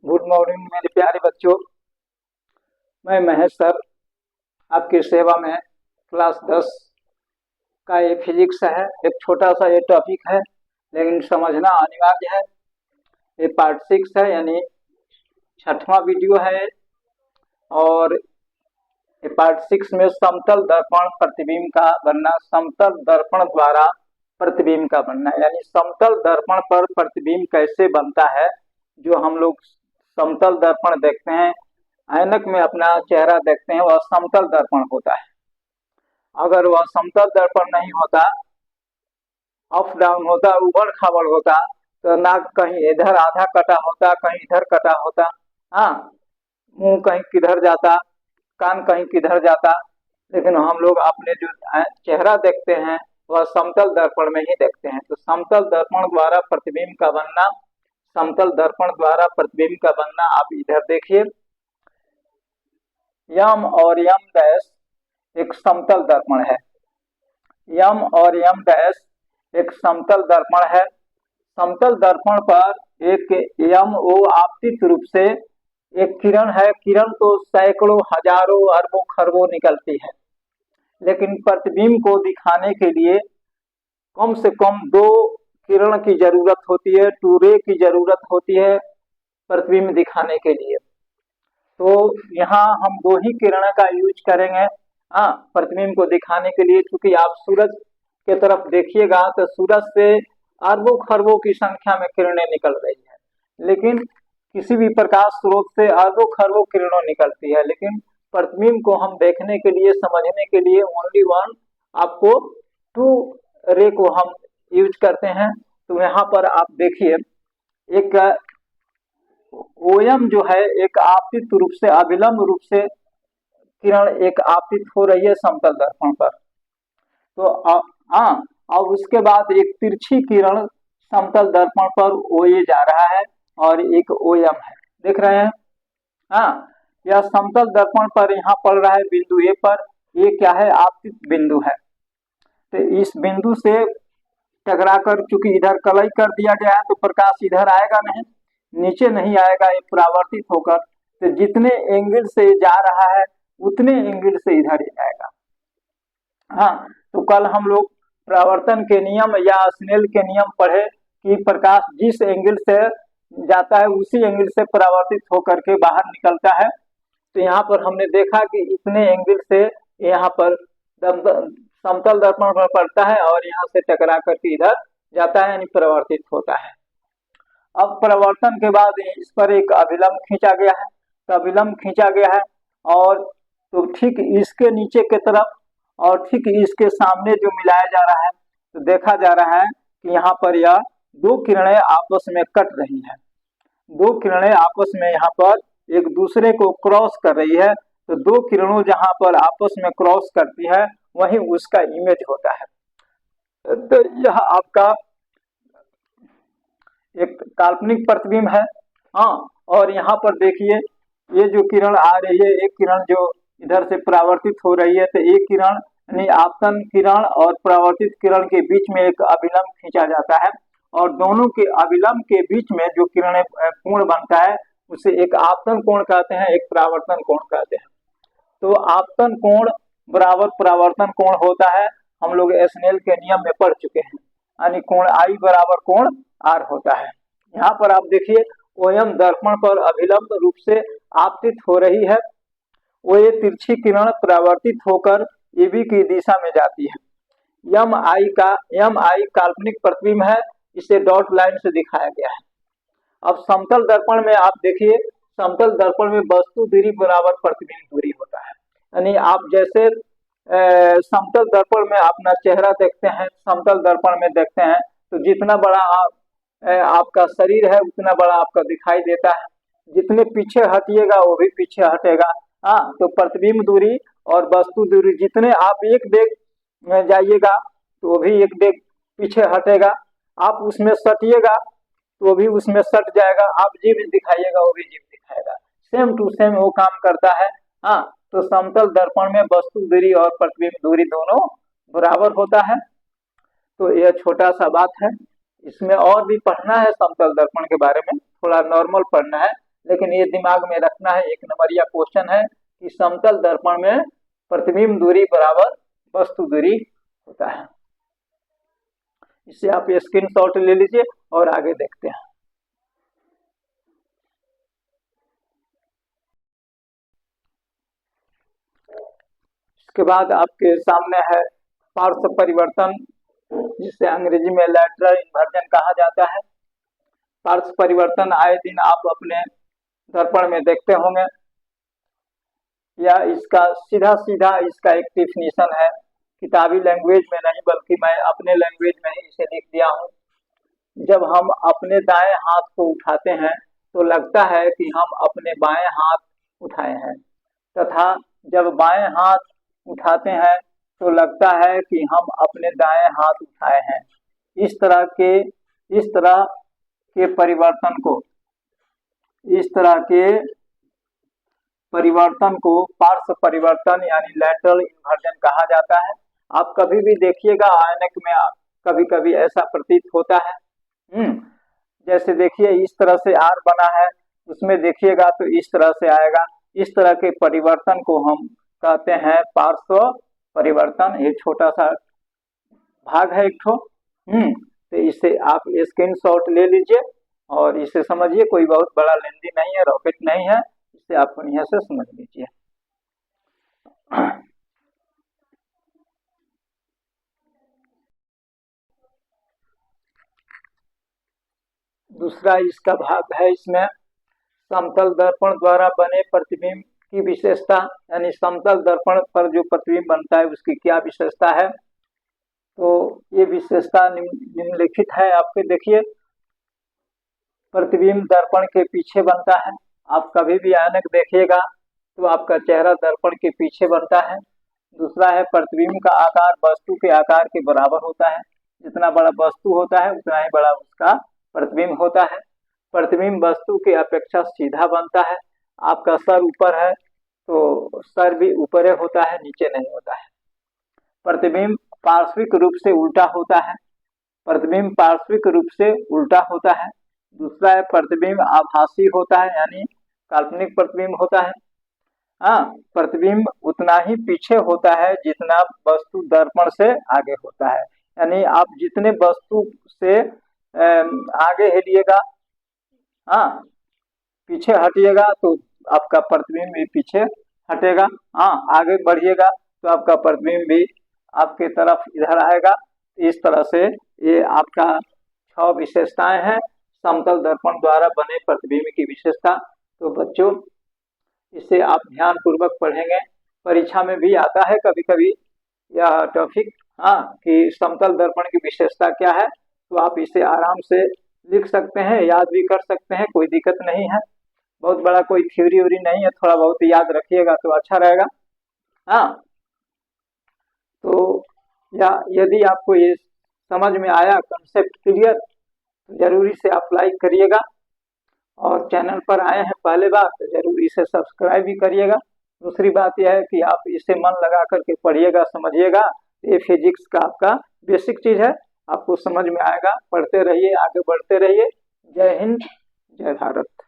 Good morning मेरे प्यारे बच्चों। मैं महेश सर आपकी सेवा में। क्लास 10 का ये फिजिक्स है। एक छोटा सा ये टॉपिक है लेकिन समझना अनिवार्य है। ये पार्ट 6 है, यानी 6वां वीडियो है। और ये पार्ट 6 में समतल दर्पण प्रतिबिंब का बनना, समतल दर्पण द्वारा प्रतिबिंब का बनना, यानी समतल दर्पण पर प्रतिबिंब कैसे बनता है। जो हम लोग समतल दर्पण देखते हैं, ऐनक में अपना चेहरा देखते हैं, वह समतल दर्पण होता है। अगर वह समतल दर्पण नहीं होता, अप डाउन होता, उबड़ खाबड़ होता, तो नाक कहीं इधर आधा कटा होता, कहीं इधर कटा होता, हाँ, मुंह कहीं किधर जाता, कान कहीं किधर जाता। लेकिन हम लोग अपने जो चेहरा देखते हैं वह समतल दर्पण में ही देखते हैं। तो समतल दर्पण द्वारा प्रतिबिंब का बनना, समतल दर्पण द्वारा प्रतिबिंब का बनना। आप इधर देखिए, यम और यम डैश एक समतल दर्पण है। यम और यम डैश एक समतल दर्पण है। समतल दर्पण पर एक यम ओ आपतित रूप से एक किरण है। किरण तो सैकड़ों, हजारों, अरबों, खरबों निकलती है, लेकिन प्रतिबिंब को दिखाने के लिए कम से कम 2 किरण की जरूरत होती है, 2 रे की जरूरत होती है प्रतिबिंब दिखाने के लिए। तो यहाँ हम 2 ही किरण का यूज करेंगे प्रतिबिंब को दिखाने के लिए। क्योंकि आप सूरज के तरफ देखिएगा तो सूरज से अरबों खरबों की संख्या में किरणें निकल रही है, लेकिन किसी भी प्रकाश स्रोत से अरबों खरबों किरणों निकलती है। लेकिन प्रतिबिंब को हम देखने के लिए, समझने के लिए ओनली वन, आपको 2 रे को हम यूज करते हैं। तो यहाँ पर आप देखिए, एक ओयम जो है एक आपतित रूप से, अविलंब रूप से किरण एक आपतित हो रही है समतल दर्पण पर। तो अब उसके बाद एक तिरछी किरण समतल दर्पण पर ओए जा रहा है और एक ओयम है, देख रहे हैं। यह समतल दर्पण पर यहाँ पड़ रहा है बिंदु ए पर। ये क्या है? आपतित बिंदु है। तो इस बिंदु से टकराकर, चूंकि इधर कलई कर दिया गया है तो प्रकाश इधर आएगा नहीं, नीचे नहीं आएगा, ये परावर्तित होकर तो जितने एंगल से जा रहा है उतने एंगल से इधर ही जाएगा। तो कल हम लोग परावर्तन के नियम या स्नेल के नियम पढ़े कि प्रकाश जिस एंगल से जाता है उसी एंगल से परावर्तित होकर के बाहर निकलता है। तो यहाँ पर हमने देखा कि इतने एंगल से यहाँ पर समतल दर्पण पर पड़ता है और यहाँ से टकरा करके इधर जाता है, यानी परावर्तित होता है। अब परावर्तन के बाद इस पर एक अभिलंब खींचा गया है। तो अभिलंब खींचा गया है और तो ठीक इसके नीचे के तरफ और ठीक इसके सामने जो मिलाया जा रहा है, तो देखा जा रहा है कि यहाँ पर यह 2 किरणें आपस में कट रही है। 2 किरणें आपस में यहाँ पर एक दूसरे को क्रॉस कर रही है। तो 2 किरणों जहाँ पर आपस में क्रॉस करती है वहीं उसका इमेज होता है। तो यह आपका एक काल्पनिक प्रतिबिंब है। और यहाँ पर देखिए, ये जो किरण आ रही है, एक किरण जो इधर से परावर्तित हो रही है, तो एक किरण यानी आपतन किरण और परावर्तित किरण के बीच में एक अभिलंब खींचा जाता है और दोनों के अभिलंब के बीच में जो किरणें कोण बनता है उसे एक आपतन कोण कहते हैं, एक परावर्तन कोण कहते हैं। तो आपतन कोण बराबर परावर्तन कोण होता है। हम लोग स्नेल के नियम में पढ़ चुके हैं, यानी कोण आई बराबर कोण आर होता है। यहाँ पर आप देखिए, ओयम दर्पण पर अभिलंब रूप से आपतित हो रही है। वो ये तिरछी किरण परावर्तित होकर एबी की दिशा में जाती है। यम आई काल्पनिक प्रतिबिंब है, इसे डॉट लाइन से दिखाया गया है। अब समतल दर्पण में आप देखिए, समतल दर्पण में वस्तु दूरी बराबर प्रतिबिंब दूरी होता है। यानी आप जैसे समतल दर्पण में अपना चेहरा देखते हैं, समतल दर्पण में देखते हैं, तो जितना बड़ा आपका शरीर है उतना बड़ा आपका दिखाई देता है। जितने पीछे हटिएगा वो भी पीछे हटेगा। तो प्रतिबिंब दूरी और वस्तु दूरी, जितने आप एक डेग में जाइएगा तो वो भी एक डेग पीछे हटेगा। आप उसमें सटिएगा तो वो भी उसमें सट जाएगा। आप जीभ दिखाइएगा वो भी जीभ दिखाएगा। सेम टू सेम वो काम करता है। तो समतल दर्पण में वस्तु दूरी और प्रतिबिंब दूरी दोनों बराबर होता है। तो यह छोटा सा बात है। इसमें और भी पढ़ना है समतल दर्पण के बारे में, थोड़ा नॉर्मल पढ़ना है, लेकिन ये दिमाग में रखना है, एक नंबरिया क्वेश्चन है कि समतल दर्पण में प्रतिबिंब दूरी बराबर वस्तु दूरी होता है। इससे आप स्क्रीनशॉट ले लीजिए और आगे देखते हैं। इसके बाद आपके सामने है पार्श्व परिवर्तन, जिसे अंग्रेजी में लैटरल इन्वर्जन कहा जाता है। पार्श्व परिवर्तन आए दिन आप अपने दर्पण में देखते होंगे, या इसका सीधा सीधा इसका एक डिफिनीशन है, किताबी लैंग्वेज में नहीं बल्कि मैं अपने लैंग्वेज में ही इसे लिख दिया हूँ। जब हम अपने दाएं हाथ को उठाते हैं तो लगता है कि हम अपने बाएं हाथ उठाए हैं, तथा जब बाएं हाथ उठाते हैं तो लगता है कि हम अपने दाएं हाथ उठाए हैं। इस तरह के परिवर्तन को पार्श्व परिवर्तन यानी लैटरल इन्वर्जन कहा जाता है। आप कभी भी देखिएगा ऐनक में कभी कभी ऐसा प्रतीत होता है, जैसे देखिए इस तरह से आर बना है, उसमें देखिएगा तो इस तरह से आएगा। इस तरह के परिवर्तन को हम कहते हैं पार्श्व परिवर्तन। ये छोटा सा भाग है एक ठो, तो इसे आप स्क्रीनशॉट ले लीजिए और इसे समझिए, कोई बहुत बड़ा लेंदी नहीं है, रॉकेट नहीं है, इसे आप यहाँ से समझ लीजिए। दूसरा इसका भाग है, इसमें समतल दर्पण द्वारा बने प्रतिबिंब की विशेषता, यानी समतल दर्पण पर जो प्रतिबिंब बनता है उसकी क्या विशेषता है। तो ये विशेषता निम्नलिखित है आपके, देखिए प्रतिबिंब दर्पण के पीछे बनता है। आप कभी भी ऐनक देखिएगा तो आपका चेहरा दर्पण के पीछे बनता है। दूसरा है प्रतिबिंब का आकार वस्तु के आकार के बराबर होता है, जितना बड़ा वस्तु होता है उतना ही बड़ा उसका प्रतिबिंब होता है। प्रतिबिंब वस्तु की अपेक्षा सीधा बनता है। आपका सर ऊपर है तो सर भी ऊपर होता है, नीचे नहीं होता है। प्रतिबिंब पार्श्विक रूप से उल्टा होता है। प्रतिबिंब पार्श्विक रूप से उल्टा होता है। दूसरा है प्रतिबिंब आभासी होता है, यानी काल्पनिक प्रतिबिंब होता है। प्रतिबिंब उतना ही पीछे होता है जितना वस्तु दर्पण से आगे होता है, यानी आप जितने वस्तु से आगे हिलिएगा, पीछे हटिएगा तो आपका प्रतिबिंब भी पीछे हटेगा। आगे बढ़िएगा तो आपका प्रतिबिंब भी आपके तरफ इधर आएगा। इस तरह से ये आपका 6 विशेषताएं हैं समतल दर्पण द्वारा बने प्रतिबिंब की विशेषता। तो बच्चों इसे आप ध्यान पूर्वक पढ़ेंगे, परीक्षा में भी आता है कभी कभी यह टॉपिक, कि समतल दर्पण की विशेषता क्या है, तो आप इसे आराम से लिख सकते हैं, याद भी कर सकते हैं, कोई दिक्कत नहीं है। बहुत बड़ा कोई थ्योरी व्योरी नहीं है, थोड़ा बहुत याद रखिएगा तो अच्छा रहेगा। तो या यदि आपको ये समझ में आया, कंसेप्ट क्लियर, तो जरूरी से आप लाइक करिएगा, और चैनल पर आए हैं पहले बार तो जरूर इसे सब्सक्राइब भी करिएगा। दूसरी बात यह है कि आप इसे मन लगा करके पढ़िएगा, समझिएगा। ये फिजिक्स का आपका बेसिक चीज है, आपको समझ में आएगा। पढ़ते रहिए, आगे बढ़ते रहिए। जय हिंद, जय भारत।